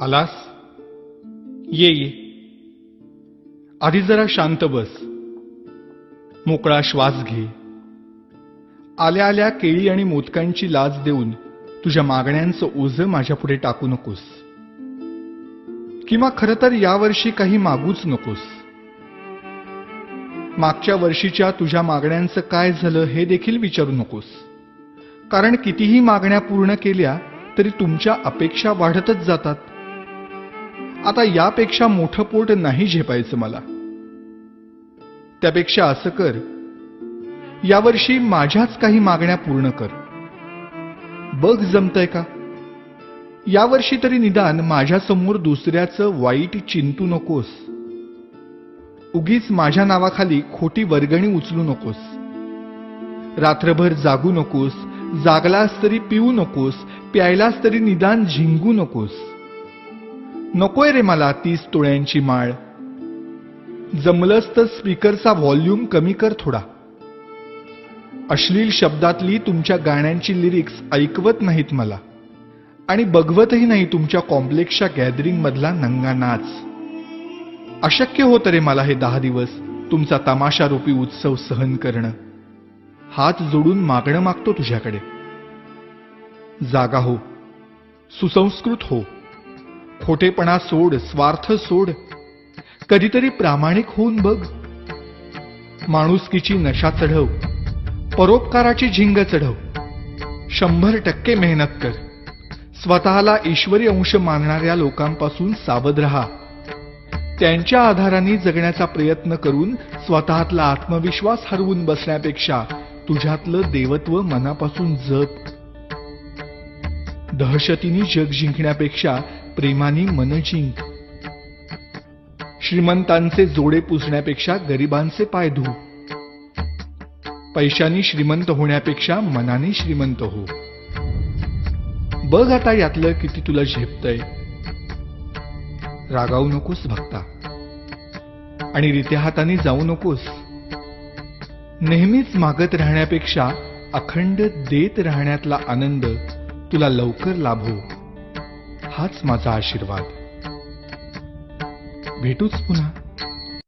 आलास? ये ये. आधी जरा शांत बस. मोकळा श्वास घे. आल्या आल्या केळी आणि मोदकांची लाच देऊन तुझ्या मागण्यांचं ओझं माझ्यापुढे टाकू नकोस. किंवा खरं तर यावर्षी काही मागूच नकोस. मागच्या वर्षीच्या तुझ्या मागण्यांचं काय झालं हे देखील विचारू नकोस. कारण कितीही मागण्या पूर्ण केल्या तरी तुमच्या अपेक्षा वाढतच जातात. आता यापेक्षा मोठं पोट नाही झेपायचं मला. त्यापेक्षा असं कर, यावर्षी माझ्याच काही मागण्या पूर्ण कर. बघ जमतंय का? यावर्षी तरी निदान माझ्यासमोर दुसऱ्याचं वाईट चिंतू नकोस. उगीच माझ्या नावाखाली खोटी वर्गणी उचलू नकोस. रात्रभर जागू नकोस. जागलास तरी पिऊ नकोस. प्यायलास तरी निदान झिंगू नकोस. नकोय रे मला 30 तोळ्यांची माळ. जमलंच तर स्पीकरचा व्हॉल्यूम कमी कर थोडा. अश्लील शब्दातली तुमच्या गाण्यांची लिरिक्स ऐकवत नाहीत मला. आणि बघवतही नाही तुमच्या कॉम्प्लेक्सच्या गॅदरिंग मधला नंगा नाच. अशक्य होतं रे मला हे 10 दिवस तुमचा तमाशारूपी उत्सव सहन करणं. हात जोडून मागणं मागतो तुझ्याकडे. जागा हो. सुसंस्कृत हो. खोटेपणा सोड. स्वार्थ सोड. कधीतरी प्रामाणिक होऊन बघ. माणुसकीची नशा चढव. परोपकाराची झिंग चढव. 100% मेहनत कर. स्वतःला ईश्वरी अंश मानणाऱ्या लोकांपासून सावध राहा. त्यांच्या आधाराने जगण्याचा प्रयत्न करून स्वतःतला आत्मविश्वास हरवून बसण्यापेक्षा तुझ्यातलं देवत्व मनापासून जप. दहशतीने जग जिंकण्यापेक्षा प्रेमाने मन जिंक. श्रीमंतांचे जोडे पुसण्यापेक्षा गरिबांचे पाय धु. पैशानी श्रीमंत होण्यापेक्षा मनाने श्रीमंत हो. बघ आता यातलं किती तुला झेपतंय. रागावू नकोस भक्ता. आणि रित्या हाताने जाऊ नकोस. नेहमीच मागत राहण्यापेक्षा अखंड देत राहण्यातला आनंद तुला लवकर लाभो. हाच माझा आशीर्वाद. भेटूच पुन्हा.